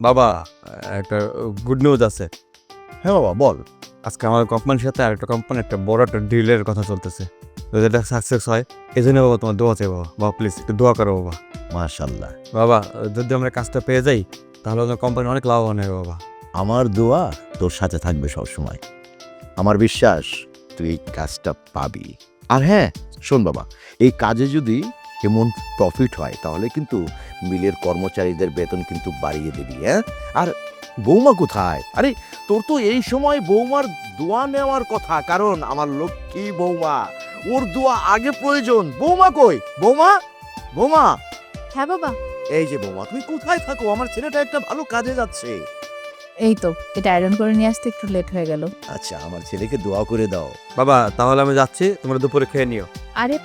বাবা, একটা good news আছে। হ্যাঁ বাবা বল। আজকে আমার কোম্পানির সাথে আরেকটা কোম্পানি একটা বড় একটা ডিলের কথা চলতেছে। যদি এটা সাকসেস হয়, এই জন্য বাবা তোমার দোয়া চাই বাবা। বাবা প্লিজ একটু দোয়া করো বাবা। মাশাল্লাহ, বাবা, যদি আমরা কাজটা পেয়ে যাই তাহলে আমাদের কোম্পানি অনেক লাভবান হবে বাবা। আমার দোয়া তোর সাথে থাকবে সব সময়। আমার বিশ্বাস তুই এই কাজটা পাবি। আর হ্যাঁ শোন বাবা, এই কাজে যদি এমন প্রফিট হয় তাহলে কিন্তু মিলের কর্মচারীদের বেতন কিন্তু বাড়িয়ে দিবি। হ্যাঁ, আর বৌমা কোথায়? আরে তোর তো এই সময় বৌমার দোয়া নেওয়ার কথা, কারণ আমার লক্ষ্মী বৌমা, ওর দোয়া আগে প্রয়োজন। বৌমা কই? বৌমা, বৌমা। হ্যাঁ বাবা, এই যে বৌমা, তুমি কোথায় থাকো? আমার ছেলেটা একটা ভালো কাজে যাচ্ছে। এই তো এটা আয়রন করে নিয়ে আসতে একটু লেট হয়ে গেল। আচ্ছা, আমার ছেলেকে দোয়া করে দাও। বাবা, তাহলে আমি যাচ্ছি, তোমরা দুপুরে খেয়ে নিও। আরে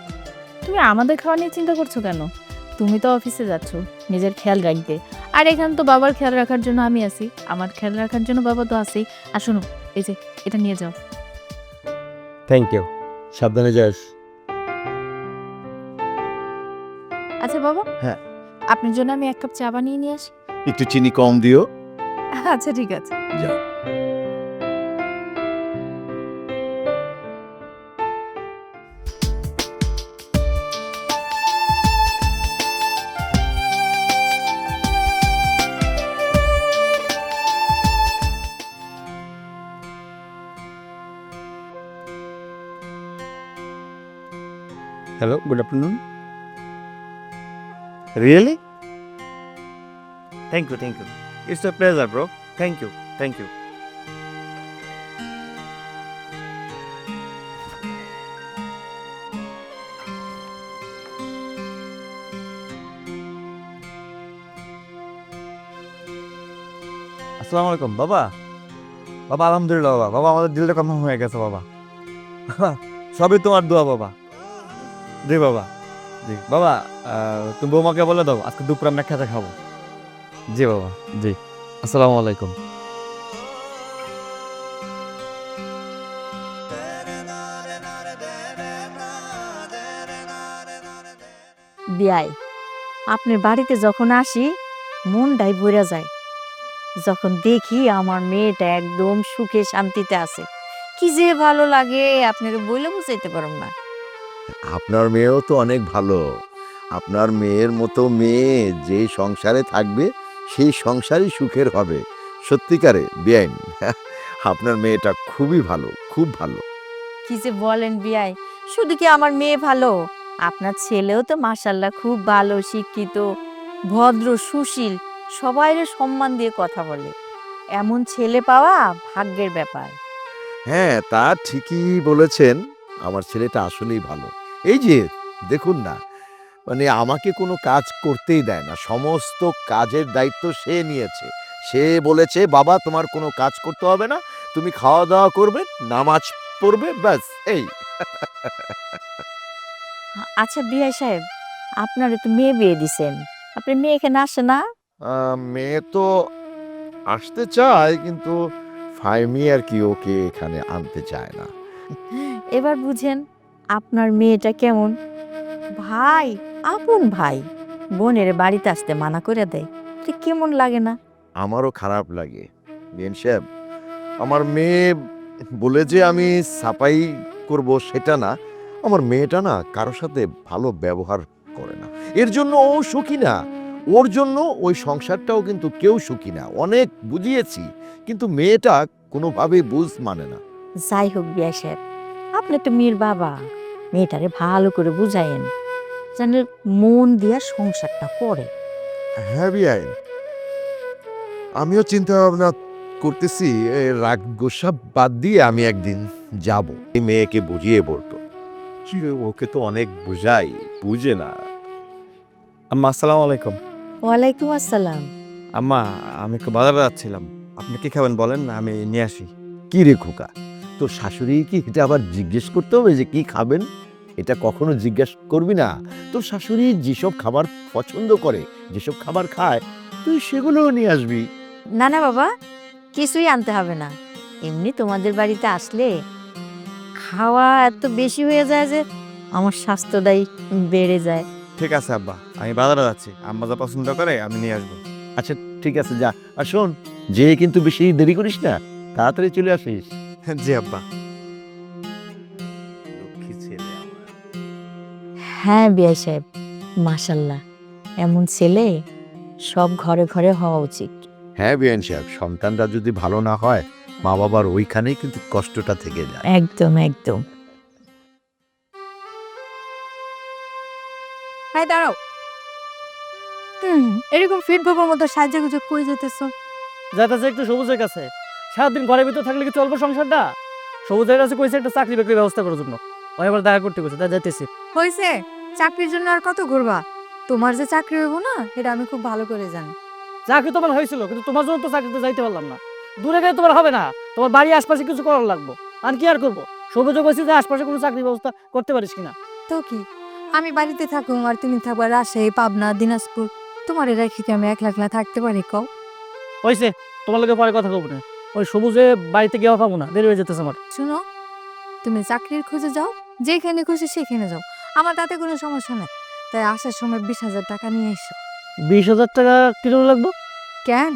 তুমি আমাদের খাওয়া নিয়ে চিন্তা করছো কেন? তুমি তো অফিসে যাচ্ছ, নিজের খেয়াল রাখবে। আর এখানে তো বাবার খেয়াল রাখার জন্য আমি আছি, আমার খেয়াল রাখার জন্য বাবা তো আছেই। আর শোনো, এই যে এটা নিয়ে যাও। Thank you. সাবধানে যাস। আচ্ছা বাবা, হ্যাঁ। আপনার জন্য আমি 1 কাপ চা বানিয়ে নিয়ে আসি। একটু চিনি কম দিও। আচ্ছা ঠিক আছে। যাও। Hello, good afternoon. Really? Thank you, thank you. It's a pleasure bro. Thank you, thank you. আসসালামু আলাইকুম বাবা। বাবা আলহামদুলিল্লাহ বাবা। বাবা আমাদের দিলটা কনফার্ম হয়ে গেছে বাবা। সবই তোমার দোয়া বাবা। জি বাবা, জি বাবা। তুমি বৌমাকে বলে দাও আজকে দুপুরে আমরা একসাথে খাবো। জি বাবা, জি। আসসালামু আলাইকুম। বিয়াই, আপনার বাড়িতে যখন আসি মনটাই ভরে যায়। যখন দেখি আমার মেয়েটা একদম সুখে শান্তিতে আছে, কি যে ভালো লাগে আপনাকে বলে বুঝাইতে পারব না। আপনার মেয়েও তো অনেক ভালো। আপনার মেয়ের মতো মেয়ে যে সংসারে থাকবে সেই সংসারই সুখের হবে। সত্যিকারে বেআইন, আপনার মেয়েটা খুবই ভালো, খুব ভালো। কি যে বলেন বিয়াই, শুধু কি আমার মেয়ে ভালো, আপনার ছেলেও তো মাশাল্লাহ খুব ভালো, শিক্ষিত, ভদ্র, সুশীল, সবাইরে সম্মান দিয়ে কথা বলে। এমন ছেলে পাওয়া ভাগ্যের ব্যাপার। হ্যাঁ, তা ঠিকই বলেছেন। আমার ছেলেটা আসলেই ভালো। এই যে দেখুন না, মানে আমাকে কোনো কাজ করতেই দেয় না, সমস্ত কাজের দায়িত্ব সে নিয়েছে। সে বলেছে, বাবা তোমার কোনো কাজ করতে হবে না, তুমি খাওয়া দাওয়া করবে, নামাজ পড়বে, ব্যাস এই। আচ্ছা বিয়াই সাহেব, আপনারা তো মেয়ে বিয়ে দিছেন, আপনার মেয়ে এখানে আসে না? মেয়ে তো আসতে চায়, কিন্তু ফাইমি আর কি ওকে এখানে আনতে চায় না। এবার বুঝেন আপনার মেয়েটা কেমন। ভাই, আপন ভাই, বোনের বাড়িতে আসতে মানা করে দেয়, তো কেমন লাগে না? আমারও খারাপ লাগে বিএন সাহেব। আমার মেয়ে বলে যে আমি সাফাই করব সেটা না, আমার মেয়েটা না কারোর সাথে ভালো ব্যবহার করে না, এর জন্য ও সুখী না। ওর জন্য ওই সংসারটাও কিন্তু কেউ সুখী না। অনেক বুঝিয়েছি, কিন্তু মেয়েটা কোনোভাবেই বুঝ মানে না। যাই হোক বিয়া সাহেব, আপনি তো মেয়ের বাবা, মেয়েটারে ভালো করে বুঝায়েন, যেন মন দিয়া সংসারটা করে। হ্যাঁ বিআইন, আমিও চিন্তা ভাবনা করতেছি, রাগ গোসা বাদ দিয়ে আমি একদিন যাব, এই মেয়েকে বুঝিয়ে বলতো। কি রে, ওকে তো অনেক বুঝাই, বুঝে না। আম্মা আসসালামু আলাইকুম। ওয়ালাইকুম আসসালাম। আম্মা, আমি একটু বাজারে যাচ্ছিলাম। আপনি কি খাবেন বলেন, আমি নিয়ে আসি। কি রে খোকা, তোর শাশুড়ি কি এটা আবার জিজ্ঞেস করতে হবে যে কি খাবেন? এটা কখনো জিজ্ঞেস করবি না। তোর শাশুড়ি যেসব খাবার পছন্দ করে, যেসব খাবার খায়, তুই সেগুলোও নিয়ে আসবি। না না বাবা, কিছুই আনতে হবে না। এমনি তোমাদের বাড়িতে আসলে খাওয়া এত বেশি হয়ে যায় যে আমার স্বাস্থ্যটাই বেড়ে যায়। ঠিক আছে আব্বা, আমি বাজারে যাচ্ছি। আম্মা যা পছন্দ করে আমি নিয়ে আসবো। আচ্ছা ঠিক আছে যা। আর শোন, যে কিন্তু বেশি দেরি করিস না, তাড়াতাড়ি চলে আসিস। জি আব্বা। লক্ষ্মী ছেলে আমার। হ্যাঁ বিয়াই সাহেব, মাশাল্লাহ, এমন ছেলে সব ঘরে ঘরে হওয়া উচিত। হ্যাঁ বিয়ান সাহেব, সন্তানরা যদি ভালো না হয়, মা বাবার ওইখানেই কিন্তু কষ্টটা থেকে যায়। একদম একদম। হাই দাঁড়াও। এরকম ফিট বাবার মতো সাহায্য গুজব করে যেতেছ। যাইতেছে একটু সবুজের কাছে। সারাদিন ঘরের ভিতর থাকলে কি চলবো সংসারটা? সবুজের কাছে কইছে একটা চাকরি বাকরির ব্যবস্থা করার জন্য। ওই আবার দেখা করতে কইছে, তাই যাইতেছি। হয়েছে, চাকরির জন্য আর কত ঘুরবা? তোমার যে চাকরি হইব না, এটা আমি খুব ভালো করে জানি। চাকরি তোমার হয়েছিল, কিন্তু তোমার জন্য তো চাকরিতে যাইতে পারলাম না। দূরে গেলে তোমার হবে না, তোমার বাড়ির আশপাশে কিছু করার লাগবো। আর কি আর করবো? সবুজও কইছে যে আশপাশে কোনো চাকরির ব্যবস্থা করতে পারিস কিনা। তো কি, আমি বাড়িতে থাকুম আর তুমি থাকবা রাজশাহী, পাবনা, দিনাজপুর। তোমার রেখে কি আমি একলা একলা থাকতে পারি কও? হয়েছে, তোমার লোকে পরে কথা কব না। ওই সবুজে বাড়িতে গিয়েও পাবো না, দেরি হয়ে যেতেছে আমার। শুনো, তুমি চাকরির খুঁজে যাও, যেখানে খুশি সেখানে যাও, আমার তাতে কোনো সমস্যা নাই। তাই আসার সময় 20,000 টাকা নিয়ে এসো। 20,000 টাকা কিলো লাগবো? কেন?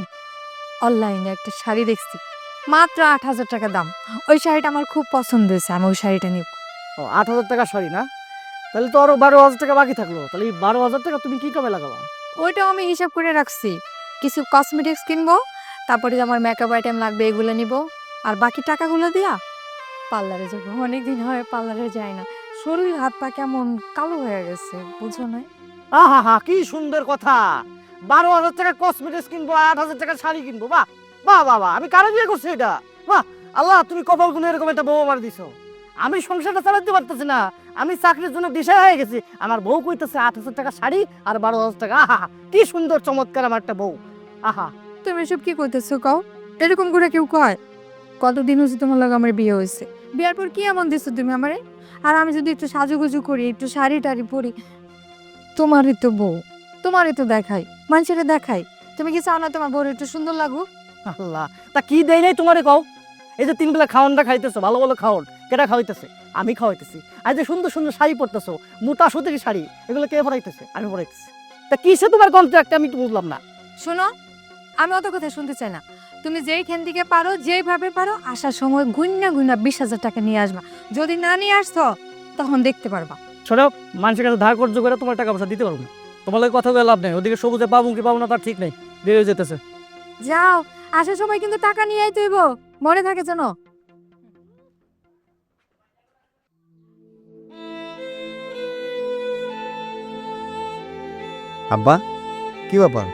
অনলাইনে একটা শাড়ি দেখছি, মাত্র 8,000 টাকা দাম। ওই শাড়িটা আমার খুব পছন্দ হয়েছে, আমি ওই শাড়িটা নিব। 8,000 টাকা শাড়ি না? তাহলে তো আরো 12,000 টাকা বাকি থাকলো। তাহলে এই 12,000 টাকা তুমি কি কামে লাগাবা? ওইটাও আমি হিসাব করে রাখছি। কিছু কসমেটিক্স কিনবো, তারপরে যে আমার মেকআপ আইটেম লাগবে এগুলো নিব, আর বাকি টাকাগুলো দিয়া পার্লারে যাবো। অনেকদিন হয় পার্লারে যাই না, শরীর হাত পা কেমন কালো হয়ে গেছে, বুঝো না? আহা হা, কি সুন্দর কথা। 12,000 টাকা কসমেটিক্স কিনবো, 8,000 টাকা শাড়ি কিনবো। বাহ বাহ বাহ বাহ, আমি কারে বিয়ে করছি এটা? বাহ, আল্লাহ তুমি কপাল গুনে এরকম একটা বউ আমার দিছো। আমি সংসারটা চালাতে পারতেছি না, আমি চাকরির জন্য দিশা হয়ে গেছি। আমার বউ কইতেছে 8,000 টাকা শাড়ি আর 12,000 টাকা। আহা, কি সুন্দর চমৎকার আমার একটা বউ। আহা, তুমি এসব কি করতেছো কও? এরকম করে কেউ কয়? কতদিন হচ্ছে তোমার লাগে আমার বিয়ে হয়েছে, বিয়ার পর কি এমন দিছো তুমি আমারে? আর আমি যদি একটু সাজুগুজু করি, একটু শাড়ি টাড়ি পরি, তোমারই তো বউ, তোমারই তো দেখাই, মানুষের দেখাই। তুমি কি চাও না তোমার বউর একটু সুন্দর লাগুক? আল্লাহ, তা কি দেই নাই তোমারে কও? এই যে 3 বেলা খাওয়ানটা খাইতেছো, ভালো ভালো খাওয়ান, কেটা খাওয়াইতেছে? আমি খাওয়াইতেছি। আর যে সুন্দর সুন্দর শাড়ি পরতেছো, মোটা সুতির শাড়ি, এগুলো কে পরাইতেছে? আমি পরাইতেছি। তা কিসে তোমার কন্ট্রাক্ট আমি তো বুঝলাম না। শোনো, আমি অত কথা শুনতে চাই না। তুমি যেইখান থেকে পারো, যেইভাবে পারো, আসার সময় গুন্না গুন্না 20,000 টাকা নিয়ে আসবা। যদি না নিয়ে আসছো, তখন দেখতে পারবা। ছোট মানুষের কাছে ধার কর্য করে তোমার টাকা পয়সা দিতে পারবো না। তোমার লাগে কথা বলে লাভ নেই। ওদিকে সবুজে পাবো কি পাবো না তার ঠিক নেই, দেরি হয়ে যেতেছে। যাও, আসার সময় কিন্তু টাকা নিয়ে আইতে হইব, মনে থাকে যেন। আব্বা, কি ব্যাপার?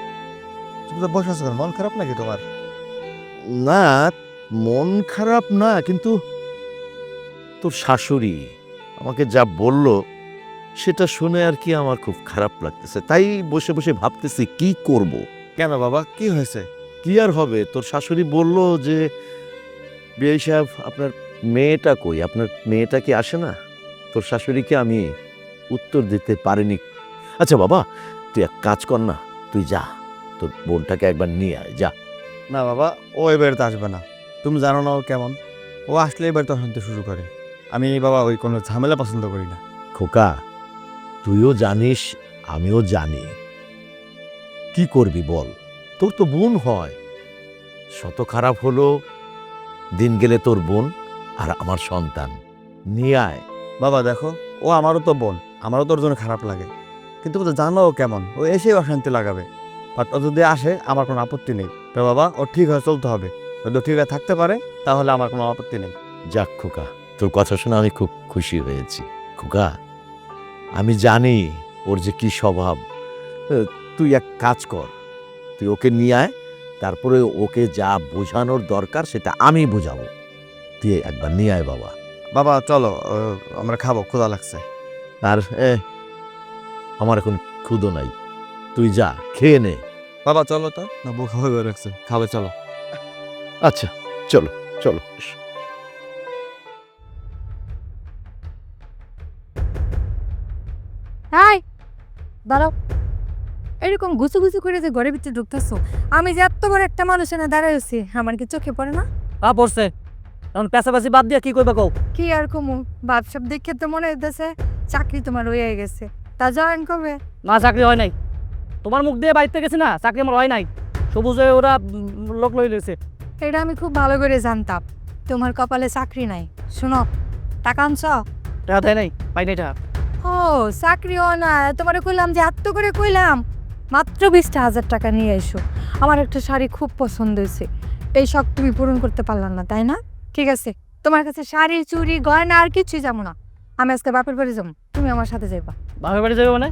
তুমি তো বসে আছো কেন? মন খারাপ নাকি তোমার? না, মন খারাপ না, কিন্তু তোর শাশুড়ি আমাকে যা বলল সেটা শুনে আর কি আমার খুব খারাপ লাগতেছে। তাই বসে বসে ভাবতেছি কি করব। কেন বাবা, কি হয়েছে? কি আর হবে, তোর শাশুড়ি বলল যে বিআই সাহেব আপনার মেয়েটা কই, আপনার মেয়েটা কি আসে না? তোর শাশুড়িকে আমি উত্তর দিতে পারিনি। আচ্ছা বাবা, তুই এক কাজ কর না, তুই যা, তোর বোনটাকে একবার নিয়ে আয়, যা। না বাবা, ও এ বাড়িতে আসবে না। তুমি জানো না ও কেমন। ও আসলে এবার তো অশান্তি শুরু করে। আমি বাবা ওই কোনো ঝামেলা পছন্দ করি না। খোকা, তুইও জানিস আমিও জানি, কি করবি বল? তোর তো বোন হয়, শত খারাপ হলো দিন গেলে তোর বোন আর আমার সন্তান। নিয়ে আয়। বাবা দেখো, ও আমারও তো বোন, আমারও তোর জন্য খারাপ লাগে। কিন্তু ও তো জানো ও কেমন, ও এসেই অশান্তি লাগাবে। বাট ও যদি আসে আমার কোনো আপত্তি নেই। তো বাবা, ও ঠিক হয়ে চলতে হবে। যদি ও ঠিক হয়ে থাকতে পারে তাহলে আমার কোনো আপত্তি নেই। যাক খোকা, তোর কথা শুনে আমি খুব খুশি হয়েছি। খোকা, আমি জানি ওর যে কি স্বভাব। তুই এক কাজ কর, তুই ওকে নিয়ে আয়, তারপরে ওকে যা বোঝানোর দরকার সেটা আমি বোঝাবো। তুই একবার নিয়ে আয় বাবা। বাবা চলো, আমরা খাবো, ক্ষুধা লাগছে। আর আমার এখন ক্ষুধা নাই, তুই যা খেয়ে নে। বাবা চলো তো, না বউ খাবে রাখছে, খাবে চলো। আচ্ছা চলো চলো। হাই দাঁড়াও, এরকম গুছু গুছু করে যে ঘরের ভিতরে ঢুকতেছো, আমি যে এত বড় একটা মানুষ এনে দাঁড়াইছি, আমার কি চোখে পড়ে না? পড়ছে, এখন পেশাপাশি বাদ দিয়া কি করবে কও? কি আর কমু, বাপসব দেখে তো মনে হইতেছে চাকরি তোমার হয়ে গেছে। তা জয়েন কবে? না, চাকরি হয় নাই। তোমার মুখ দিয়ে বাড়িতে গেছি না, চাকরি আমার হয় নাই। তবু যে ওরা লোক লই লেছে। এটা আমি খুব ভালো করে জানতাম তোমার কপালে চাকরি নাই। শোনো, টাকা আনছ? টাকা দেয় নাই, পাই নাই টাকা। ও চাকরিও না, তোমারে কইলাম যে এত করে কইলাম মাত্র 20,000 টাকা নিয়ে এসো। আমার একটা শাড়ি খুব পছন্দ হয়েছে, এই শখ তুমি পূরণ করতে পারলাম না, তাই না? ঠিক আছে, তোমার কাছে শাড়ি চুড়ি গয়না আর কিছুই যাবো না। আমি আজকে বাপের বাড়ি যাবো, তুমি আমার সাথে যাইবা। বাপের বাড়ি যাবে মানে?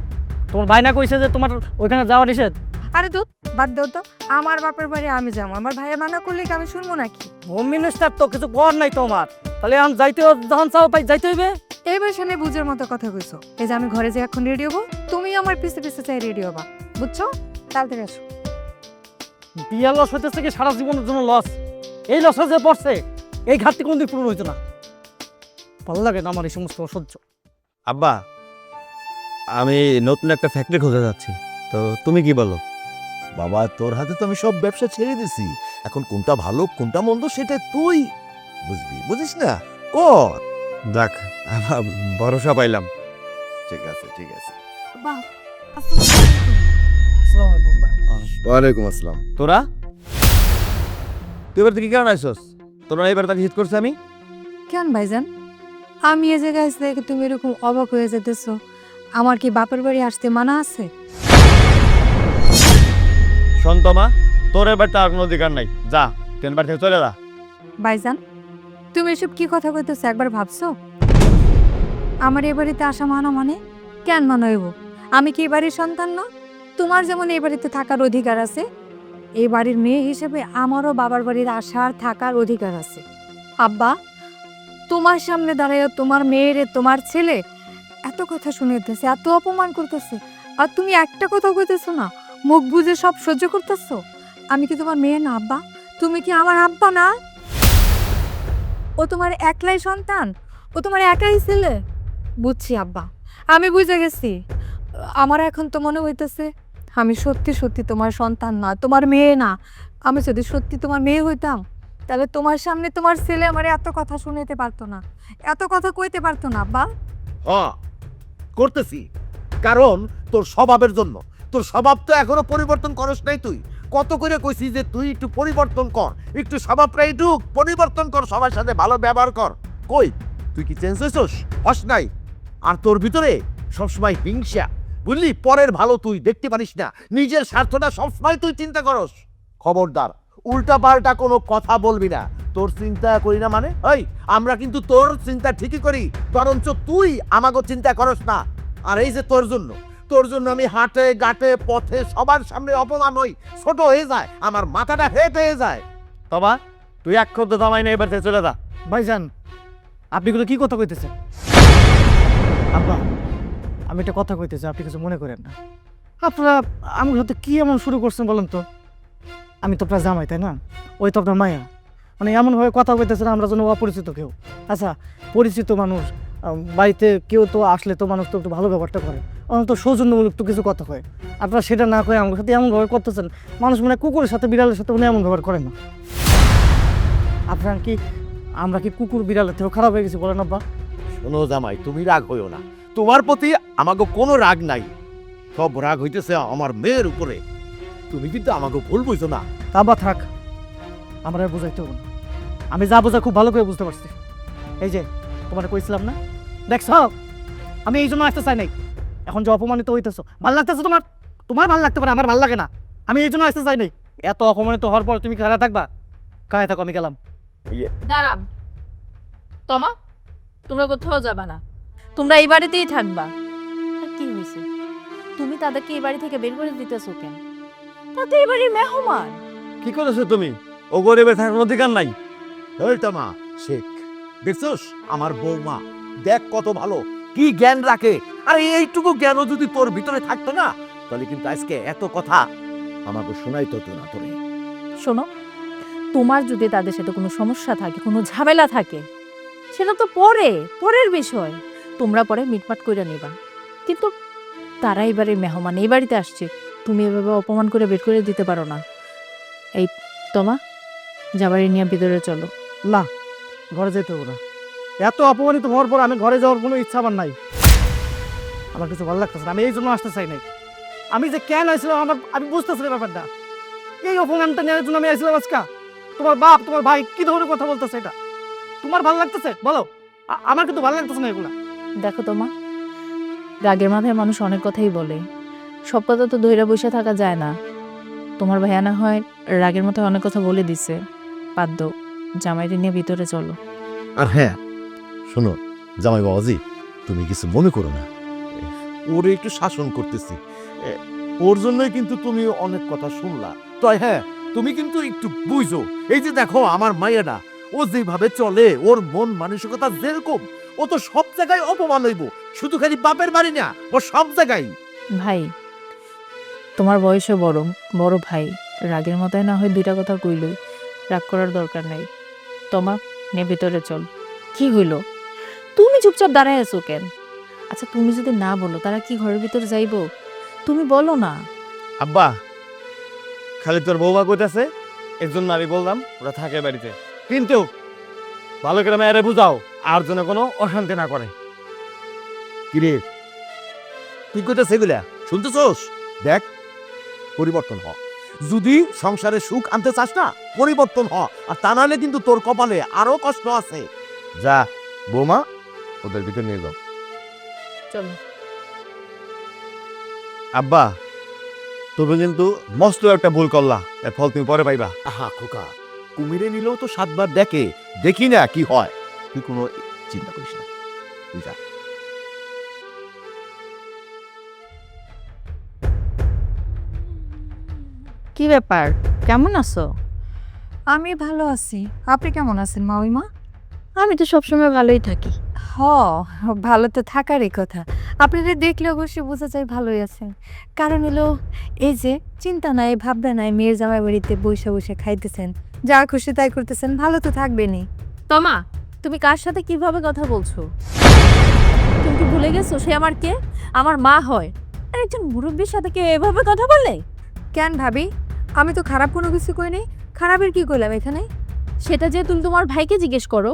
তোমার ভাই না কইছে যে তোমার ওইখানে যাওয়া নিষেধ? আরে তো বাদ দাও তো, আমার বাপের বাড়ি আমি যাবো, আমার ভাইয়া মানা করলে কি আমি শুনবো নাকি? হোম মিনিস্টার তো কিছু কর নাই তোমার, তাহলে আমি যাইতে যখন চাও পাই যাইতে হইবে। এবার শুনে বুঝের মতো কথা কইছো। এই যে আমি ঘরে যে এখন রেডি হবো, তুমি আমার পিছে পিছে চাই রেডি হবা, বুঝছো? তাড়াতাড়ি আসো। বিয়ার লস হইতেছে কি সারা জীবনের জন্য লস। এই লস যে পড়ছে, এই ঘাটতি কোনদিন পূরণ হইতো না। ভালো লাগে না আমার এই সমস্ত অসহ্য। আব্বা, আমি নতুন একটা ফ্যাক্টরি খুঁজে যাচ্ছি, তো তুমি কি বলো? বাবা, তোর হাতে তো আমি সব ব্যবসা ছেড়ে দিছি। এখন কোনটা ভালো কোনটা মন্দ সেটা তুই বুঝবি, বুঝিস না? কর। দেখ, ভরসা পাইলাম। ঠিক আছে, ঠিক আছে। বাহ, আসসালামু আলাইকুম। ওয়ালাইকুম আসসালাম। তোরা তুই এবার কি কারণ আইসস? তোরা এবার তাকে হিট করছে আমি? কেন ভাইজান, আমি এই জায়গায় এসে দেখে তুমি এরকম অবাক হয়ে যেতেছো? আমার কি বাপের বাড়ি আসতে মানা আছে? সন্তমা, তোর এবার তার কোনো অধিকার নাই, যা ট্রেন বার থেকে চলে যা। ভাইজান, তুমি এসব কি কথা কইতেছো একবার ভাবছো? আমার এ বাড়িতে আসা মানা মানে কেন মানা হইব? আমি কি এই বাড়ির সন্তান না? তোমার যেমন এই বাড়িতে থাকার অধিকার আছে, এই বাড়ির মেয়ে হিসেবে আমারও বাবার বাড়ির আসার থাকার অধিকার আছে। আব্বা, তোমার সামনে দাঁড়ায় তোমার মেয়েরে তোমার ছেলে এত কথা শুনেতেছে, এত অপমান করতেছে, আর তুমি একটা কথা কইতেছো না, মুখ বুজে সব সহ্য করতেছো। আমি কি তোমার মেয়ে না আব্বা? তুমি কি আমার আব্বা না? ও তোমার একলাই সন্তান, ও তোমার একাই ছেলে। বুঝছি আব্বা, আমি বুঝে গেছি। আমার এখন তো মনে হইতেছে আমি সত্যি সত্যি তোমার সন্তান না, তোমার মেয়ে না। আমি যদি সত্যি তোমার মেয়ে হইতাম, তাহলে তোমার সামনে তোমার ছেলে আমার এত কথা শুনাইতে পারতো না, এত কথা কইতে পারতো না আব্বা। হ্যাঁ, করতেছি, কারণ তোর স্বভাবের জন্য। তোর স্বভাব তো এখনো পরিবর্তন করস নাই। তুই কত করে কইছিস যে তুই একটু পরিবর্তন কর, একটু স্বভাবটা একটু পরিবর্তন কর, সবার সাথে ভালো ব্যবহার কর। কই, তুই কি চেঞ্জ হইছস? হস নাই। আর তোর ভিতরে সবসময় হিংসা, বুঝলি? পরের ভালো তুই দেখতে পারিস না, নিজের স্বার্থটা সবসময় তুই চিন্তা করস। খবরদার, উল্টা পাল্টা কোনো কথা বলবি না। তোর চিন্তা করি না মানে? এই, আমরা কিন্তু তোর চিন্তা ঠিকই করি, বরঞ্চ তুই আমাকে চিন্তা করস না। আর এই যে তোর জন্য আমি হাটে ঘাটে পথে সবার সামনে অপমান হই, ছোট হয়ে যায়, আমার মাথাটা হেট হয়ে যায়। তবা, তুই এক খদ্দ দামাই না, এবার থেকে চলে যা। ভাইজান, আপনি গুলো কি কথা কইতেছেন? আব্বা, আমি একটা কথা কইতেছি, আপনি কিছু মনে করেন না। আপনারা আমার সাথে কি এমন শুরু করছেন বলেন তো? আমি তো আপনার জামাই, তাই না? ওই তো আপনার মায়া। মানে এমনভাবে কথা কইতেছেন আমরা যেন অপরিচিত কেউ। আচ্ছা, পরিচিত মানুষ বাড়িতে কেউ তো আসলে তো মানুষ তো একটু ভালো ব্যবহারটা করে, অন্তত সৌজন্যমূলক তো কিছু কথা কয়। আপনারা সেটা না করে আমার সাথে এমন ব্যবহার করতেছেন, মানুষ মানে কুকুরের সাথে বিড়ালের সাথে উনি এমন ব্যবহার করেন না। আপনার কি আমরা কি কুকুর বিড়ালের থেকেও খারাপ হয়ে গেছি বলেন আব্বা? শোনো জামাই, তুমি রাগ হইও না, তোমার প্রতি আমাকে কোনো রাগ নাই। সব রাগ হইতেছে আমার মেয়ের উপরে। তুমি কিন্তু আমাকে ভুল বুঝছো না। তা আব্বা থাক, আমার আর বোঝাইতে হবে না। আমি যা বোঝা খুব ভালো করে বুঝতে পারছি। এই যে তোমার কইছিলাম না, দেখছ আমি এই জন্য আসতে চাই নাই। এখন যে অপমানিত হইতেছো, ভালো লাগতেছে তোমার? তোমার ভালো লাগতে পারে, আমার ভালো লাগে না। আমি এই জন্য আসতে চাই নাই। এত অপমানিত হওয়ার পর তুমি কারা থাকবা? কায় থাকো, আমি গেলাম। দাঁড়ান তমা, তোমরা কোথাও যাবা না, তোমরা এই বাড়িতেই থাকবা। আর কি হয়েছে, তুমি তাদেরকে এই বাড়ি থেকে বের করে দিতেছো কেন? তাতে এই বাড়ির মেহমান। কি করেছো তুমি? ও গরিবে থাকার অধিকার নাই। এই মা শেখ, দেখছস আমার বৌমা, দেখ কত ভালো, কি জ্ঞান রাখে। আর এইটুকু জ্ঞানও যদি তোর ভিতরে থাকতো না, তাহলে কিন্তু আজকে এত কথা আমাকে শোনাইতো তো না তোরে। শোনো, তোমার যদি তাদের সাথে কোনো সমস্যা থাকে, কোনো ঝামেলা থাকে, সেটা তো পরের বিষয়, তোমরা পরে মিটমাট করে নিবা। কিন্তু তারা এবারে মেহমান, এই বাড়িতে আসছে, তুমি এভাবে অপমান করে বের করে দিতে পারো না। এই তোমা, যাবাড়ি নিয়ে ভিতরে চলো। না, ঘরে যেতে হবে না। এত অপমানিত হওয়ার পর আমি ঘরে যাওয়ার কোনো ইচ্ছা আমার নাই। আমার কিছু ভালো লাগতেছে না, আমি এই জন্য আসতে চাই নাই। আমি যে কেন আসছিলাম আমি বুঝতেছি না ব্যাপারটা। এই অপমানটা নেওয়ার জন্য আমি আসলাম আজকে। তোমার বাপ তোমার ভাই কি ধরনের কথা বলতেছে এটা তোমার ভালো লাগতেছে বলো? আমার কিন্তু ভালো লাগতেছে না এগুলা। দেখো তোমা, রাগের মাথায় মানুষ অনেক কথাই বলে, সব কথা তো ধইরা বসে থাকা যায় না। তোমার ভাইয়া না হয় রাগের মাথায় অনেক কথা বলে দিছে, বাদ দাও, জামাইরে নিয়ে ভিতরে চলো। আর হ্যাঁ শোনো জামাই বাবাজি, তুমি কিছু মনে করো না, ওরে একটু শাসন করতেছি, ওর জন্যই কিন্তু তুমি অনেক কথা শুনলা। তো হ্যাঁ, তুমি কিন্তু একটু বুঝো, এই যে দেখো আমার মায়েরা, ও যেভাবে চলে, ওর মন মানসিকতা যেরকম, ও তো সব জায়গায় অপমান হইব, শুধু খালি বাপের বাড়ি না, ও সব জায়গায়। ভাই, তোমার বয়সে বড়, বড় ভাই, রাগের মাথায় না হয় দুইটা কথা কইলই, রাগ করার দরকার নাই। তোমা, নে ভিতরে চল। কি হইল? তুমি চুপচাপ দাঁড়ায় আছো কেন? আচ্ছা তুমি যদি না বলো তারা কি ঘরের ভিতরে যাইবো? তুমি বলো না। আব্বা, খালি তোর বৌমা কইতাছে, এর জন্য আমি বললাম ওরা থাকে বাড়িতে, কিন্তু ভালো করে মেয়েরে বুঝাও আর যেন কোনো অশান্তি না করে। কিরে তুই কইতেছ এগুলা শুনতেছস? দেখ, পরিবর্তন হ, যদি সংসারে সুখ আনতে চাস না পরিবর্তন হ, আর তা নাহলে কিন্তু তোর কপালে আরো কষ্ট আছে। যা বৌমা, ওদের ভিতর নিয়ে যাও। চলো। আব্বা, তুমি কিন্তু মস্ত একটা ভুল করলা, এর ফল তুমি পরে পাইবা। আহা খোকা, কুমিরে নিলেও তো 7 বার দেখে, দেখি না কি হয়, তুই কোনো চিন্তা করিস না, তুই যা। কি ব্যাপার, কেমন আছো? আমি ভালো আছি, আপনি কেমন আছেন মাউইমা? আমি তো সবসময় ভালোই থাকি। হ, ভালো তো থাকারই কথা। আপনাদের দেখলে অবশ্যই বোঝা যায় ভালোই আছেন। কারণ হলো এই যে চিন্তা নাই ভাবনা নাই, মেয়ের জামাই বাড়িতে বসে বসে খাইতেছেন, যা খুশি তাই করতেছেন, ভালো তো থাকবেনই। তোমা, তুমি কার সাথে কিভাবে কথা বলছো? তুমি কি ভুলে গেছো সে আমার কে? আমার মা হয়। আর একজন মুরব্বীর সাথে কেউ এভাবে কথা বলে? কেন ভাবি, আমি তো খারাপ কোনো কিছু করিনি। খারাপের কি করলাম এখানে? সেটা যে তুমি তোমার ভাইকে জিজ্ঞেস করো।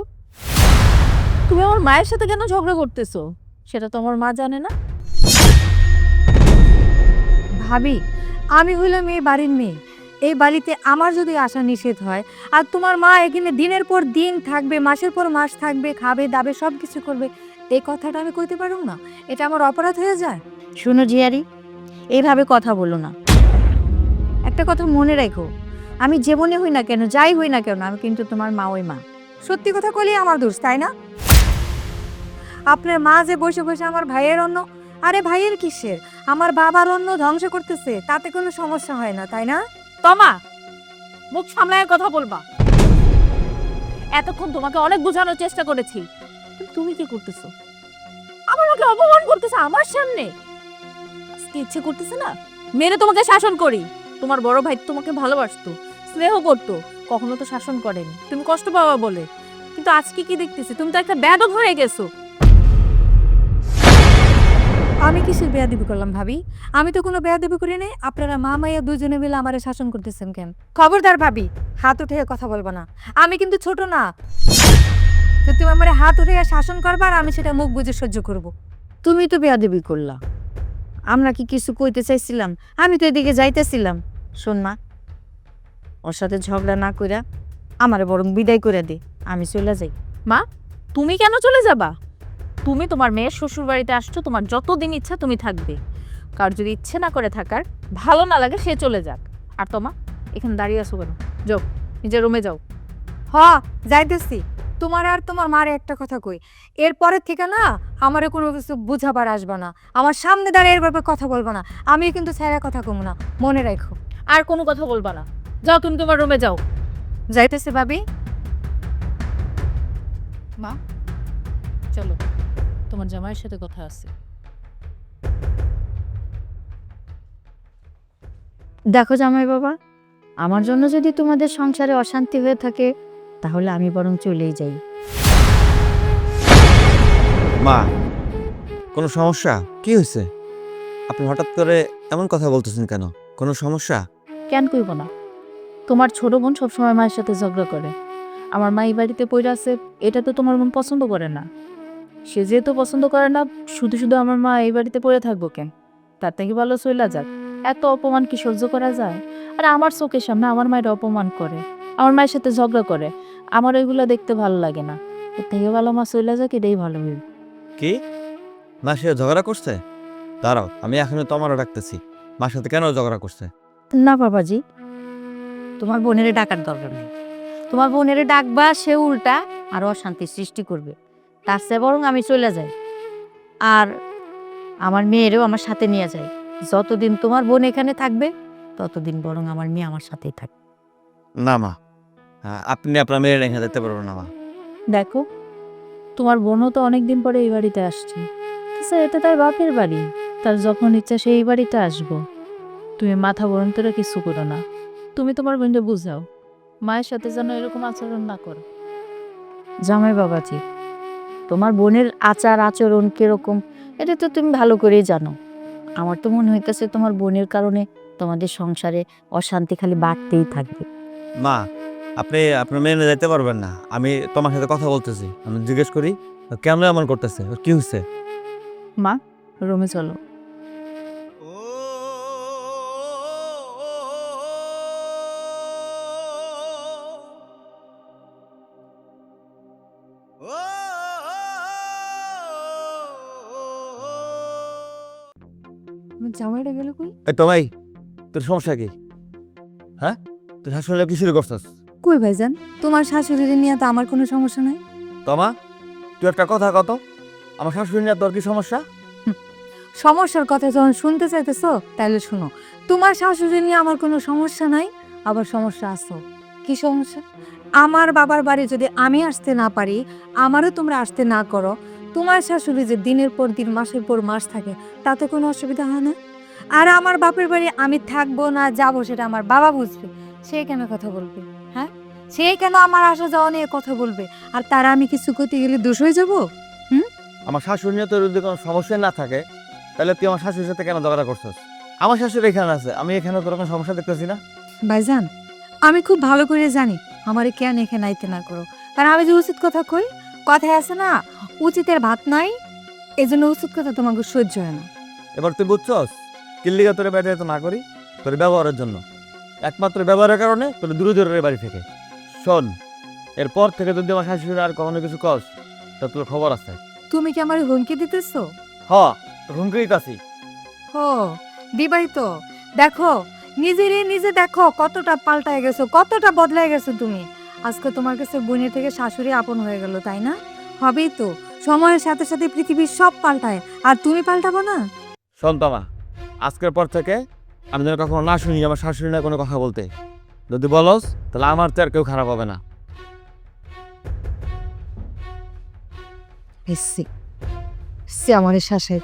তুমি আমার মায়ের সাথে কেন ঝগড়া করতেছো সেটা তো আমার মা জানে না। ভাবি, আমি হইলাম এই বাড়ির মেয়ে। এই বাড়িতে আমার যদি আসা নিষেধ হয়, আর তোমার মা এখানে দিনের পর দিন থাকবে, মাসের পর মাস থাকবে, খাবে দাবে সব কিছু করবে, এই কথাটা আমি কইতে পারব না? এটা আমার অপরাধ হয়ে যায়? শুনো জিয়ারি, এইভাবে কথা বলো না। একটা কথা মনে রেখো, আমি জীবনে হই না কেন, যাই হই না কেন, আমি কিন্তু তোমার মা, ওই মা। সত্যি কথা কইলে আমার দোষ, তাই না? আপনার মা যে বসে বসে আমার ভাইয়ের অন্ন, আরে ভাইয়ের কিসের, আমার বাবার অন্ন ধ্বংস করতেছে, তাতে কোনো সমস্যা হয় না, তাই না? তোমা, মুখ সামলায় কথা বলবা। এতক্ষণ তোমাকে অনেক বোঝানোর চেষ্টা করেছি, কিন্তু তুমি কি করতেছো? আমার মাকে অপমান করতেছো আমার সামনে। আজকে ইচ্ছে করতেছে না মেরে তোমাকে শাসন করি। তোমার বড় ভাই তোমাকে ভালোবাসতো, স্নেহ করতো, কখনো তো শাসন করেনি তুমি কষ্ট পাওয়া বলে। কিন্তু আজকে কি দেখতেছি, তুমি তো একটা বেয়াদব হয়ে গেছো। আমি কিসের বেয়াদবি করলাম ভাবি? আমি তো কোনো বেয়াদবি করি নাই। আপনারা মা মাইয়া দুজনে মিলে আমারে শাসন করতেছেন কেন? খবরদার ভাবি, হাত উঠে কথা বলবো না। আমি কিন্তু ছোট না যে তুমি আমার হাত উঠে শাসন করবা আর আমি সেটা মুখ বুজে সহ্য করব। তুমি তো বেয়াদবি করলা, আমরা কি কিছু কইতে চাইছিলাম? আমি তো এদিকে যাইতেছিলাম। শোন মা, ওর সাথে ঝগড়া না কইরা আমারে বরং বিদায় করে দে, আমি চলে যাই। মা, তুমি কেন চলে যাবা? তুমি তোমার মেয়ের শ্বশুর বাড়িতে আসছো, তোমার যতদিন ইচ্ছা তুমি থাকবে। কার যদি ইচ্ছে না করে থাকার, ভালো না লাগে সে চলে যাক। আর তোমা, এখানে দাঁড়িয়ে আছো কেন? যাও নিজের রুমে যাও। হ, যাইতেছি। তোমার আর তোমার মারে একটা কথা কই, এরপরের থেকে না আমারে কোনো কিছু বুঝাবার আসবা না, আমার সামনে দাঁড়িয়ে এর ব্যাপারে কথা বলবো না। আমি কিন্তু ছেড়ে কথা কম না, মনে রাখো। আর কোনো কথা বলবা না, যাও তুমি তোমার রুমে যাও। যাইতেছি ভাবি। মা, চলো, তোমার জামাইয়ের সাথে কথা আছে। দেখো জামাই বাবা, আমার জন্য যদি তোমাদের সংসারে অশান্তি হয়ে থাকে তাহলে আমি বরং চলেই যাই। মা, কোনো সমস্যা? কি হয়েছে? আপনি হঠাৎ করে এমন কথা বলতেছেন কেন? কোনো সমস্যা? কেন কইব না? তোমার ছোট বোন সবসময় মায়ের সাথে ঝগড়া করে। আমার মা এই বাড়িতে পড়ে আছে, এটা তো তোমার বোন পছন্দ করে না। সে যেহেতু পছন্দ করে না, শুধু শুধু আমার মা এই বাড়িতে পড়ে থাকবো কেন? তার থেকে ভালো চইলা যাক। এত অপমান কি সহ্য করা যায়? আর আর আমার চোখের সামনে আমার মায়ের অপমান করে, আমার মায়ের সাথে ঝগড়া করে। আমার ওইগুলো দেখতে ভালো লাগে না। এর থেকে ভালো মা চলে যাক, এটাই ভালো হইবে। কি মা সে ঝগড়া করছে? দাঁড়াও, আমি এখনো তোমারও ডাকতেছি। মার সাথে কেন ঝগড়া করছে? না বাবাজি, তোমার বোনেরে ডাকার দরকার নেই। তোমার বোনেরে ডাকবা, সে উল্টা আর অশান্তি সৃষ্টি করবে। তার চেয়ে বরং আমি চলে যাই, আর আমার মেয়েরও আমার সাথে নিয়ে যাই। যতদিন তোমার বোন এখানে থাকবে ততদিন বরং আমার মেয়ে আমার সাথেই থাকবে। না মা, আপনি আপনার মেয়ে রেখে যেতে পারবেন না মা। দেখো, তোমার বোনও তো অনেকদিন পরে এই বাড়িতে আসছে। আচ্ছা, এটা তার বাপের বাড়ি, তার যখন ইচ্ছা সে এই বাড়িতে আসবো। তুমি মাথা গরম করে কিছু করো না। তুমি তোমার বোনকে বুঝাও, মায়ের সাথে যেন এরকম আচরণ না করো। জামাই বাবাজি, তোমার বোনের আচার আচরণ কিরকম এটা তো তুমি ভালো করেই জানো। আমার তো মনে হইতেছে তোমার বোনের কারণে তোমাদের সংসারে অশান্তি খালি বাড়তেই থাকবে। মা, আপনি আপনার মেয়ে নিয়ে যেতে পারবেন না। আমি তোমার সাথে কথা বলতেছি, আমি জিজ্ঞেস করি কেন এমন করতেছে, ওর কি হচ্ছে? মা, রুমে চলো। আমার জামাইটা গেল কই? এই তোমাই, তোর সমস্যা কি? হ্যাঁ, তোর শাশুড়ি কি শুরু করছিস? কই ভাইজান, তোমার শাশুড়ির নিয়ে তো আমার কোনো সমস্যা নাই। তোমা, তুই একটা কথা কত, আমার শাশুড়ি নিয়ে তোর কি সমস্যা? সমস্যার কথা যখন শুনতে চাইতেছো তাহলে শুনো, তোমার শাশুড়ি নিয়ে আমার কোনো সমস্যা নাই, আবার সমস্যা আছে। কি সমস্যা? আমার বাবার বাড়ি যদি আমি আসতে না পারি, আমারও তোমরা আসতে না করো, তোমার শাশুড়ি যে দিনের পর দিন মাসের পর মাস থাকে তাতে কোনো অসুবিধা হয় না? আর আমার বাপের বাড়ি আমি থাকবো না যাবো সেটা আমার বাবা বুঝবে, সে কেন কথা বলবে? হ্যাঁ, সে কেন আমার আসা যাওয়া নিয়ে কথা বলবে? আর তারা আমি কিছু করতে গেলে দোষ হয়ে যাবো? আমার শাশুড়ি নিয়ে তোর যদি কোনো সমস্যা না থাকে, তাহলে তুই আমার শাশুড়ির সাথে কেন ঝগড়া করছিস? আমার শাশুড়ি এখানে আছে, আমি এখানে তোর কোনো সমস্যা দেখতেছি না। ভাইজান, আমি খুব ভালো করে জানি আমারে কেন এখানে আইতে না করো, কারণ আমি যে উচিত কথা কই, কথায় আছে না, উচিতের ভাত নাই, এজন্য উচিত কথা তোমাকে সহ্য হয় না। এবার তুই বুঝছস কিল্লিগা তোর বাড়িতে তো না করি, তোর ব্যবহারের জন্য, একমাত্র ব্যবহারের কারণে তোর দূরে দূরের বাড়ি থেকে। শোন, এরপর থেকে যদি আমার শাশুড়ি আর কখনো কিছু কস, তা তোর খবর আছে। তুমি কি আমার হুমকি দিতেছো? হ, তোর হুমকিই কাছি। হো, দিবাই তো। দেখো, নিজে দেখো কতটা পাল্টায় গেছো, কতটা বদলায় গেছো তুমি। আজকে তোমার কাছে বোনের থেকে শাশুড়ি আপন হয়ে গেল, তাই না? হবেই তো, সময়ের সাথে সাথে পৃথিবীর সব পাল্টায়, আর তুমি পাল্টাবো না? শোন তোমা, আজকের পর থেকে আমি যেন কখনো না শুনি আমার শাশুড়ি না কোনো কথা বলতে। যদি বলস তাহলে আমার তো আর কেউ খারাপ হবে না। এসছি সে আমার শাশুড়ি,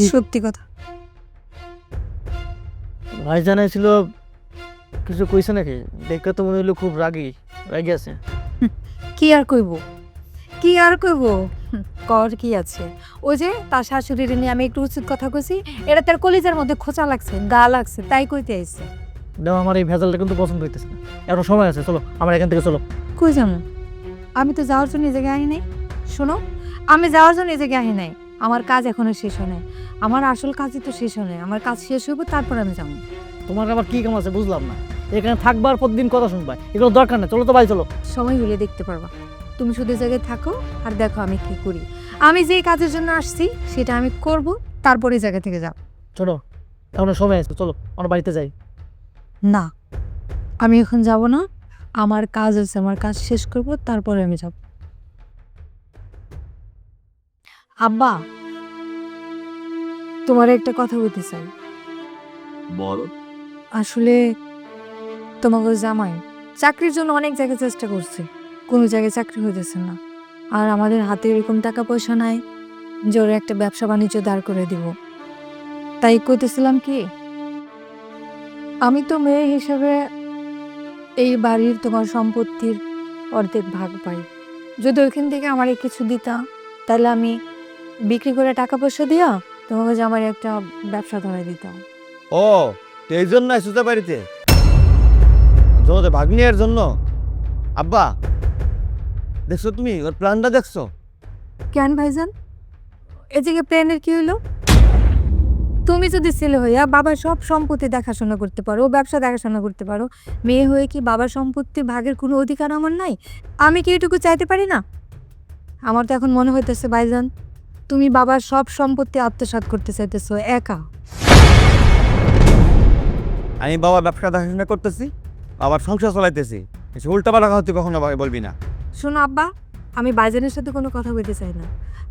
সত্যি কথা। ভাই জানাইছিল কিছু কইছে নাকি? দেখে তো মনে হইলো খুব রাগি আছে। কি আর কইব, কি আর কইব, কর কি আছে? ওই যে তার শাশুড়ির নিয়ে আমি একটু উচিত কথা কইছি, এটা তার কলিজার মধ্যে খোঁচা লাগছে, গা লাগছে, তাই কইতে আইছে। দাও, আমার এই ভেজালটা কিন্তু পছন্দ হইতেছে না। এখনো সময় আছে, চলো আমার এখান থেকে চলো। কই যাবো? আমি তো যাওয়ার জন্য এই জায়গায় আহি নাই। শোনো, আমি যাওয়ার জন্য এই জায়গায় আহি নাই, আমার কাজ এখনো শেষ হয় নাই। আমার আসল কাজই তো শেষ হয় নাই, আমার কাজ শেষ হইব তারপর আমি যাবো। তোমার আবার কি কাম আছে বুঝলাম না। এখানে থাকবার প্রতিদিন কথা শুনবা, এগুলো দরকার নেই। চলো তো ভাই, চলো। সময় হলে দেখতে পারবা। তুমি শুধু এই জায়গায় থাকো আর দেখো আমি কি করি। আমি যেই কাজের জন্য আসছি সেটা আমি করব, তারপর এই জায়গা থেকে যাব। চলো, এখনো সময় আছে, চলো আমার বাড়িতে যাই। না, আমি এখন যাব না, আমার কাজ আছে, আমার কাজ শেষ করব তারপরে আমি যাব। আব্বা, তোমার একটা কথা বলতে চাই। বল। আসলে তোমাকে জামাই চাকরির জন্য অনেক জায়গায় চেষ্টা করছে, কোনো জায়গায় চাকরি হইতেছে না। আর আমাদের হাতে এরকম টাকা পয়সা নাই যে ওর একটা ব্যবসা বাণিজ্য দাঁড় করে দিব। তাই কইতেছিলাম কি, আমি তো মেয়ে হিসেবে এই বাড়ির তোমার সম্পত্তির অর্ধেক ভাগ পাই। যদি ওইখান থেকে আমার কিছু দিতাম, তাহলে আমি বিক্রি করে টাকা পয়সা দিয়া তোমাকে যে আমার একটা ব্যবসা ধরাই দিতাম। ও, তো এই জন্য সুতা বাড়িতে তোমাদের ভাগ্নিয়ার জন্য? আব্বা, দেখছো তুমি ওর প্ল্যানটা দেখছো? কেন ভাইজান, এ জায়গায় প্ল্যানের কি হইলো? তুমি যদি ছেলে হইয়া বাবার সব সম্পত্তি দেখাশোনা করতে পারো, ব্যবসা দেখাশোনা করতে পারো, মেয়ে হয়ে কি বাবার সম্পত্তি ভাগের কোনো অধিকার আমার নাই? আমি কি এটুকু চাইতে পারি না? আমার তো এখন মনে হইতেছে ভাইজান, তুমি বাবার সব সম্পত্তি আত্মসাৎ করতে চাইতেছো একা। আমি বাবা ব্যবসা দেখাশোনা করতেছি, আবার সংসার চালাইতেছি, উল্টা পাল্টা কথা তুই কখনো বলবি না। শোনো আব্বা, আমি ভাইজানের সাথে কোনো কথা বলতে চাই না।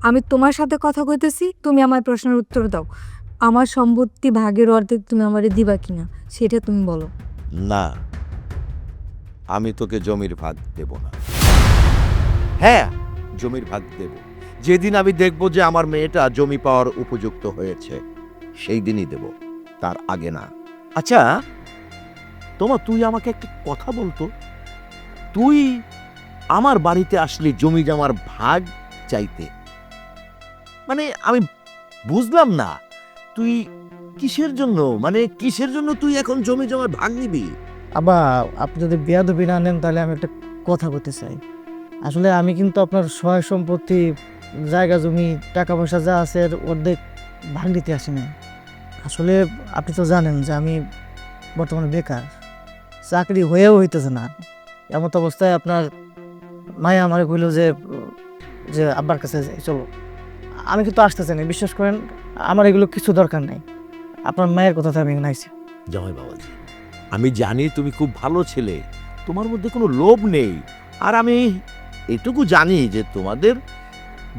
আমি তোমার সাথে কথা কইতেছি, তুমি আমার প্রশ্নের উত্তর দাও। আমার সম্পত্তি ভাগের অর্ধেক তুমি আমারে দিবা কিনা সেটা তুমি বলো। না, আমি তোকে জমির ভাগ দেব না। হ্যাঁ, জমির ভাগ দেব যেদিন আমি দেখব যে আমার মেয়েটা জমি পাওয়ার উপযুক্ত হয়েছে, সেই দিনই দেব, তার আগে না। আচ্ছা তুই আমাকে একটা কথা বলতো, তুই আমার বাড়িতে আসলি জমি জমার ভাগ চাইতে, মানে আমি বুঝলাম না তুই কিসের জন্য, মানে কিসের জন্য তুই এখন জমি জমার ভাগ নিবি? আব্বা, আপনি যদি বেয়াদবি না নেন তাহলে আমি একটা কথা বলতে চাই। আসলে আমি কিন্তু আপনার সহায় সম্পত্তি, জায়গা জমি, টাকা পয়সা যা আছে এর অর্ধেক ভাগ দিতে আসি না। আসলে আপনি তো জানেন যে আমি বর্তমানে বেকার, চাকরি হয়েও হইতেছে না। এমন অবস্থায় আপনার মায়া আমার কইল যে যে আব্বার কাছে যাই, চলো। আমি কিন্তু আসতেছি না, বিশ্বাস করেন, আমার এগুলো কিছু দরকার নাই। আপনার মায়ের কথাতে আমি নাইছি। জামাই বাবাজি, আমি জানি তুমি খুব ভালো ছেলে, তোমার মধ্যে কোনো লোভ নেই, আর আমি এটুকু জানি যে তোমাদের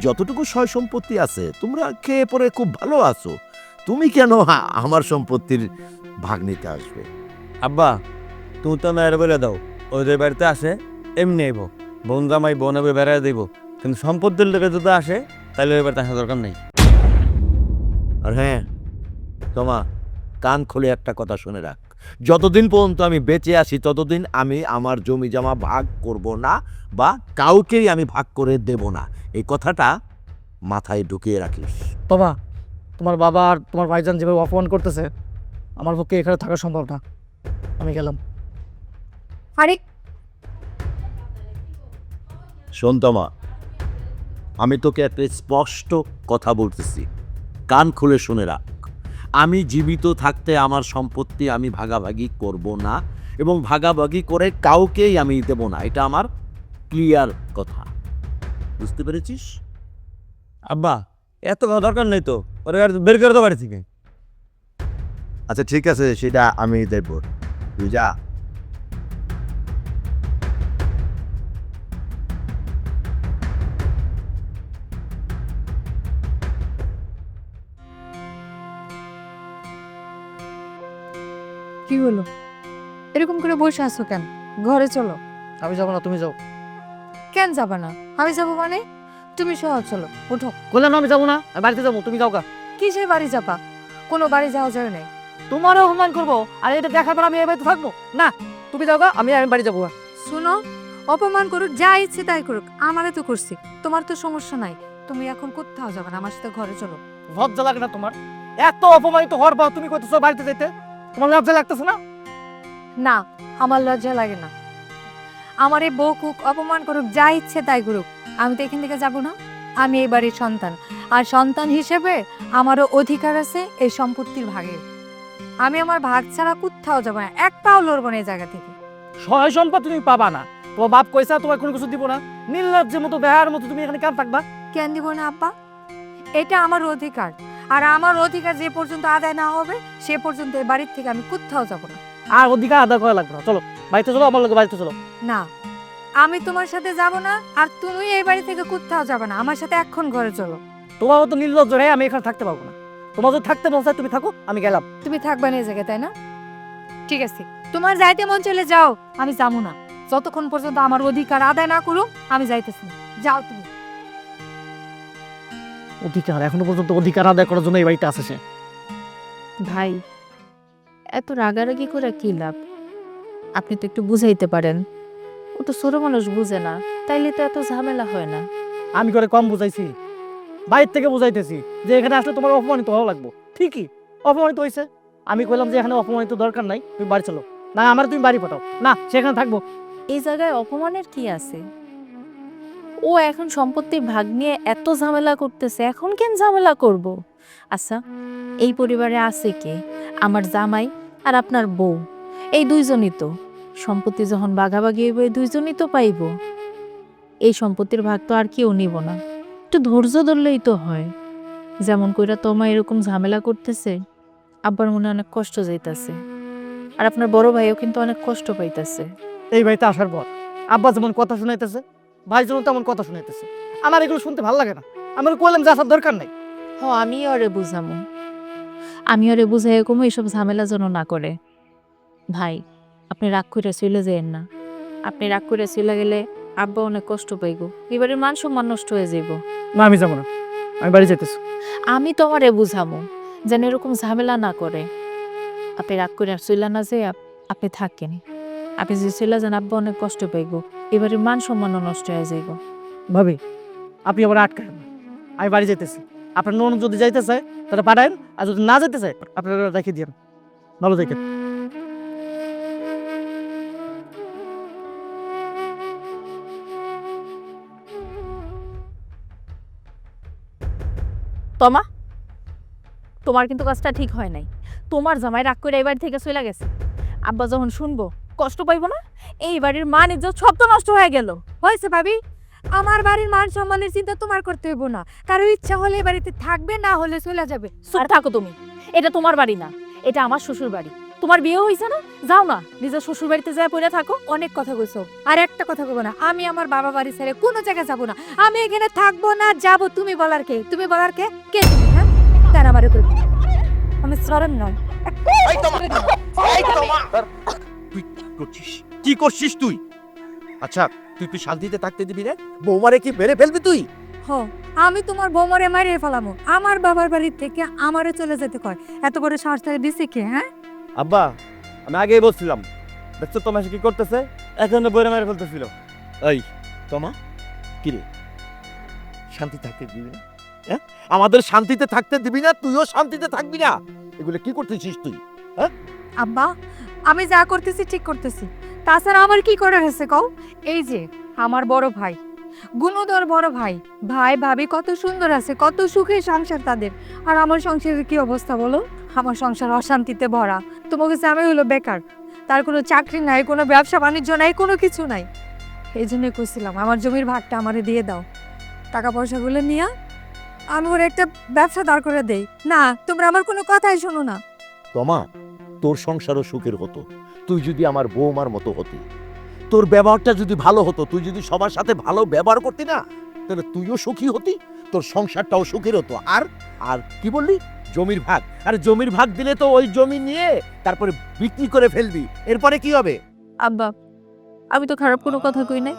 যতটুকু সয় সম্পত্তি আছে তোমরা খেয়ে পরে খুব ভালো আছো। তুমি কেন আমার সম্পত্তির ভাগ নিতে আসবে? আব্বা, তুমি তো মেয়ের বলে দাও, ওদের বাড়িতে আসে এমনি আইব, বোন জামাই বোন হবে বেড়ায় দিব, কিন্তু সম্পত্তির লোকে যদি আসে তাহলে ওই বাড়িতে আসা দরকার নেই। আর হ্যাঁ, তোমা কান খুলে একটা কথা শুনে রাখ, যতদিন পর্যন্ত আমি বেঁচে আছি ততদিন আমি আমার জমি জমা ভাগ করব না, বা কাউকেই আমি ভাগ করে দেব না। এই কথাটা মাথায় ঢুকিয়ে রাখিস। বাবা, তোমার বাবা আর তোমার ভাইজান যেভাবে অপমান করতেছে, আমার পক্ষে এখানে থাকা সম্ভব না। আমি গেলাম। আরে শোন তমা, আমি তোকে একটা স্পষ্ট কথা বলতেছি, কান খুলে শুনে রাখ। আমি জীবিত থাকতে আমার সম্পত্তি আমি ভাগাভাগি করব না, এবং ভাগাভাগি করে কাউকেই আমি দেব না। এটা আমার ক্লিয়ার কথা, বুঝতে পেরেছিস? আব্বা, এত কথা দরকার নেই তো, ওরা বের করে তো বাড়ি থেকে। আচ্ছা ঠিক আছে, সেটা আমি দেখব, তুই যা। কি হলো, এরকম করে বসে আছো কেন? ঘরে চলো। আমি যাবো না, তুমি যাও। কেন যাবা না? আমি যাবো মানে? তুমি সহ চলো, ওঠো। বললাম না আমি যাবো না, আমি বাড়িতে যাবো, তুমি যাও গা। কিসে বাড়ি যাবা? কোনো বাড়ি যাওয়া যায় নাই। তোমারও অপমান করবো, আর এটা দেখার পর আমি এই বাড়িতে থাকবো না? তুমি যাও গা, আমি বাড়ি যাবো গা। শুনো, অপমান করুক, যা ইচ্ছে তাই করুক, আমারে তো করছি, তোমার তো সমস্যা নাই। তুমি এখন কোথাও যাবে না, আমার সাথে ঘরে চলো। লজ্জা লাগে না তোমার? এত অপমানিত হওয়ার পর তুমি কইতেছো বাড়িতে যাইতে, তোমার লজ্জা লাগতেছে না? না, আমার লজ্জা লাগে না। আমার এই বকুক, অপমান করুক, যা ইচ্ছে তাই করুক, আমি তো এখান থেকে যাব না। আমি এই বাড়ির সন্তান, আর সন্তান হিসেবে আমারও অধিকার আছে এই সম্পত্তির ভাগের। আমি আমার ভাগ ছাড়া কোথাও যাবো না, এক পাও লড়বো না এই জায়গা থেকে। সহায় সম্পত্তি তুমি পাবা না, তোমার বাপ কইসা তোমার কোনো কিছু দিব না। নির্লজ্জের মতো বেহার মতো তুমি এখানে কেন থাকবা? কেন দিব না আব্বা? এটা আমার অধিকার, আর আমার অধিকার যে পর্যন্ত আদায় না হবে সে পর্যন্ত এই বাড়ির থেকে আমি কোথাও যাব না। আর অধিকার আদায় করা লাগবে না, চলো বাড়িতে চলো, আমার লোকে বাড়িতে চলো। না, আমি তোমার সাথে যাব না, আর তুমি এই বাড়ি থেকে কোথাও যাবে না। আমার সাথে এখন ঘরে চলো। তোমার মতো নির্লজ্জ রে আমি এখানে থাকতে পারবো না। তোমার যদি থাকতে মন চায় তুমি থাকো, আমি গেলাম। তুমি থাকবা না এই জায়গায়, তাই না? ঠিক আছে, তোমার যাইতে মন চলে যাও, আমি যাবো না। যতক্ষণ পর্যন্ত আমার অধিকার আদায় না করো আমি যাইতেছি না। যাও তুমি। অধিকার, এখনো পর্যন্ত অধিকার আদায় করার জন্য এই বাড়িতে আসে সে। ভাই, এত রাগারাগি করে কি লাভ? আপনি তো একটু বুঝাইতে পারেন। ও তো ছোট মানুষ, বুঝে না, তাইলে তো এত ঝামেলা হয় না। আমি করে কম বুঝাইছি? বাইরে থেকে বুঝাইতেছি যে এখানে আসলে তোমার অপমানিত হওয়া লাগবে। ঠিকই অপমানিত হয়েছে। আমি কইলাম যে এখানে অপমানিত দরকার নাই, তুমি বাড়ি চলো। না, আমার তুমি বাড়ি পাঠাও না, সেখানে থাকবো। এই জায়গায় অপমানের কি আছে? ও এখন সম্পত্তির ভাগ নিয়ে এত ঝামেলা করতেছে, এখন কেন ঝামেলা করব? আচ্ছা, এই পরিবারে আছে কে? আমার জামাই আর আপনার বউ, এই দুইজনই তো। সম্পত্তি যখন ভাগাভাগি হইব এই দুইজনই তো পাইব। এই সম্পত্তির ভাগ তো আর কেউ নিব না। একটু ধৈর্য ধরলেই তো হয়। যেমন কইরা তোমা এরকম ঝামেলা করতেছে, আব্বার মনে অনেক কষ্ট যাইতাছে, আর আপনার বড় ভাইও কিন্তু অনেক কষ্ট পাইতাছে। এই বাড়িতে আসার পর আব্বা যেমন কথা শুনাইতেছে, ভাই যেমন তেমন কথা শুনাইতেছে, আমার এগুলো শুনতে ভালো লাগে না। আমার কইলাম যে আসার দরকার নাই। আমি ওরে বুঝামু, আমি ওরে বুঝাই কমু এসব ঝামেলা যেন না করে। ভাই, আপনি রাগ করে চলে যাইেন না। আপনি রাগ করে চলে গেলে আব্বা অনেক কষ্ট পাইব, এবারে মান সম্মান নষ্ট হয়ে যাইব। না, আমি যাবো না, আমি বাড়ি যেতেছি। আমি তোমারে বুঝামু যেন এরকম ঝামেলা না করে। আপনি রাগ করে চলে না যে আপনি থাকেন। আপনি যে চলে যান আব্বা অনেক কষ্ট পাইব, এবারে মান সম্মানও নষ্ট হয়ে যাইব। ভাবি, আপনি আবার আটকান না, আমি বাড়ি যেতেছি। আপনার ননদ যদি যাইতে চায় তাহলে পাঠায়েন, আর যদি না যেতে চায় আপনারা রেখে দিয়েন। ভালো দেখেন। তোমা, তোমার কিন্তু কাজটা ঠিক হয় নাই। তোমার জামাই রাগ করে এই বাড়ি থেকে চলে গেছে। আব্বা যখন শুনবো কষ্ট পাইবো না? এই বাড়ির মান ইজ্জত সব তো নষ্ট হয়ে গেল। হয়েছে ভাবি, আমার বাড়ির মান সম্মানের চিন্তা তোমার করতে হইব না। কারো ইচ্ছা হলে এই বাড়িতে থাকবে, না হলে চলে যাবে। আর থাকো তুমি, এটা তোমার বাড়ি না, এটা আমার শ্বশুর বাড়ি। তোমার বিয়ে হয়েছে না, যাও না নিজের শ্বশুর বাড়িতে যায় পড়ে থাকো। অনেক কথা কইছো, আর একটা কথা কইব না। আমি আমার বাবা বাড়ি ছেড়ে কোনো জায়গায় যাব না। আমি এখানে থাকবো না, যাব। তুমি বলার কে? তুমি বলার কে? কে তুমি? হ্যাঁ, তার আমারে কইব। আমি সরম নয়। তুই করছিস কি করছিস তুই? আচ্ছা, তুই শান্তিতে থাকতে দিবি না? বৌমারে কি মেরে ফেলবি তুই? হ, আমি তোমার বৌমারে মারিয়ে ফেলামো। আমার বাবার বাড়ি থেকে আমারে চলে যেতে কয়। এত বড় সাহস তাকে দিছে কে? হ্যাঁ, আব্বা, আমি আগেই বলছিলাম, দেখছো তোমার কি করতেছে, এখন বইরে মেরে ফেলতেছিল। এই তোমা, কি রে, শান্তি থাকতে দিবি না? হ্যাঁ, আমাদের শান্তিতে থাকতে দিবি না, তুইও শান্তিতে থাকবি না। এগুলো কি করতেছিস তুই? আব্বা, আমি যা করতেছি ঠিক করতেছি। তাছাড়া আমার কি করে হয়েছে কও? এই যে আমার বড় ভাই, গুণধর বড় ভাই, ভাই ভাবি কত সুন্দর আছে, কত সুখে সংসার তাদের। আর আমার সংসারের কি অবস্থা বলো? আমার সংসার অশান্তিতে ভরা। তোমাকে আমি হলো বেকার, তার কোনো চাকরি নাই, কোনো ব্যবসা বাণিজ্য নাই, কোনো কিছু নাই। এই জন্যই কইছিলাম আমার জমির ভাগটা আমারে দিয়ে দাও। টাকা পয়সাগুলো নিয়ে আমি ওর একটা ব্যবসা দাঁড় করে দেই। না, তোমরা আমার কোনো কথাই শোনো না। তোমা, তোর সংসারও সুখের হতো তুই যদি আমার বৌমার মতো হতি। তোর ব্যবহারটা যদি ভালো হতো, তুই যদি সবার সাথে ভালো ব্যবহার করতি না, তাহলে তুইও সুখী হতি, তোর সংসারটাও সুখের হতো। আর আর কি বললি? জমির ভাগ। আর জমির ভাগ দিলে তো ওই জমি নিয়ে তারপরে বিক্রি করে ফেলবি, এরপরে কি হবে? আব্বা, আমি তো খারাপ কোনো কথা কই নাই।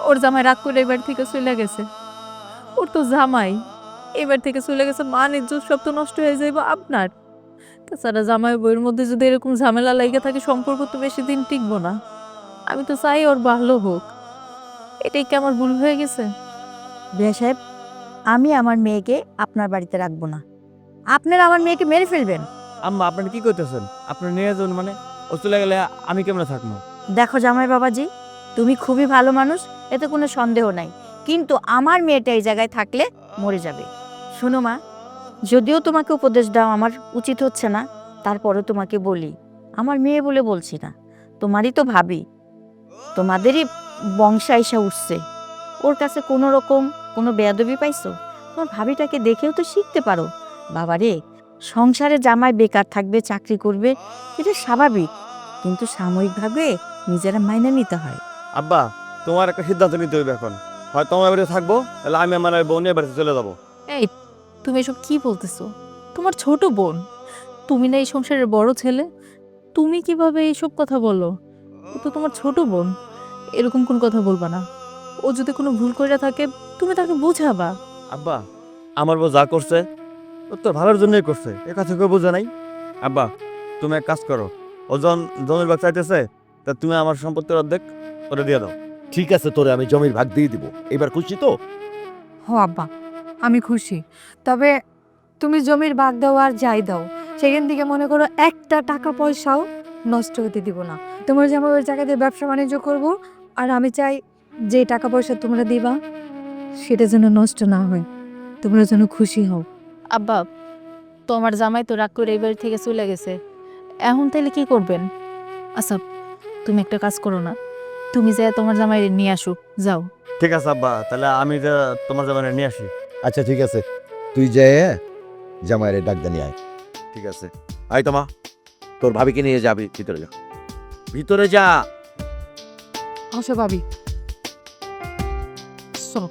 ওর জামাই রাগ করে এবার থেকে চলে গেছে। ওর তো জামাই এবার থেকে চলে গেছে, মান ইজ্জত সব তো নষ্ট হয়ে যাইব আপনার। তাছাড়া জামাই বইয়ের মধ্যে যদি এরকম ঝামেলা লাগে থাকে, সম্পর্ক তো বেশি দিন টিকবো না। আমি তো চাই ওর ভালো হোক। এটাই কি আমার ভুল হয়ে গেছে? বিয়া সাহেব, আমি আমার মেয়েকে আপনার বাড়িতে রাখবো না। আপনারা আমার মেয়েকে মেরে ফেলবেন। আম্মা, আপনারা কি করতেছেন? আপনার নিয়ে যান মানে? ও চলে গেলে আমি কেমনে থাকবো? দেখো জামাই বাবাজি, তুমি খুবই ভালো মানুষ, এতে কোনো সন্দেহ নাই, কিন্তু আমার মেয়েটা এই জায়গায় থাকলে মরে যাবে। শোনো মা, যদিও তোমাকে উপদেশ দেওয়া আমার উচিত হচ্ছে না, তারপরেও তোমাকে বলি, আমার মেয়ে বলে বলছি না, তোমারই তো ভাবি, তোমাদেরই বংশে আইসা উঠছে। ওর কাছে কোনো রকম কোনো বেয়াদবি পাইছো? তোমার ভাবিটাকে দেখেও তো শিখতে পারো। বাবারে, সংসারে জামাই বেকার থাকবে, চাকরি করবে, এটা স্বাভাবিক, কিন্তু সাময়িকভাবে নিজেরা মাইনে নিতে হয়। আব্বা, তোমার একটা সিদ্ধান্ত নিতে হইবে এখন। হয়তো আমার বাড়িতে থাকবো, তাহলে আমি আমার বউ নিয়ে বাড়িতে চলে যাবো। এই, তুমি এসব কি বলতেছো? তোমার ছোট বোন, তুমি না এই সংসারের বড় ছেলে, তুমি কিভাবে এইসব কথা বলো? ও তো তোমার ছোট বোন, এরকম কোন কথা বলবা না। ও যদি কোনো ভুল করে থাকে, তুমি তাকে বোঝাবা। আব্বা, আমার বউ যা করছে ও তো ভালোর জন্যই করছে, এ কথা কেউ বোঝে নাই। আব্বা, তুমি এক কাজ করো, ও যখন জমির ভাগ চাইতেছে, তা তুমি আমার সম্পত্তির অর্ধেক ওরে দিয়ে দাও। ঠিক আছে, তোরে আমি জমির ভাগ দিয়ে দিব। এবার খুশি তো? হ আব্বা, আমি খুশি। তবে তুমি জমির ভাগ দাও আর যাই দাও, সেখান থেকে মনে করো একটা টাকা পয়সাও নষ্ট হতে দিব না। তোমার যে আমার ওই জায়গাতে ব্যবসা বাণিজ্য করব, আর আমি চাই যে টাকা পয়সা তোমরা দিবা সেটা যেন নষ্ট না হয়, তোমরা যেন খুশি হও। আব্বা, তোমার জামাই তো রাগ করে এই বাড়ি থেকে চলে গেছে, এখন তাহলে কি করবেন? আচ্ছা, তুমি একটা কাজ করো না, তুমি যে তোমার জামাই নিয়ে আসো, যাও। ঠিক আছে আব্বা, তাহলে আমি যে তোমার জামাইরে নিয়ে আসি। আচ্ছা ঠিক আছে, তুই যেয়ে জামাইরে ডাক জানিয়ে আয়। ঠিক আছে। আয় তোমা, তোর ভাবিকে নিয়ে যাবি, ভিতরে যা, ভিতরে যা। আসো ভাবি, চলো।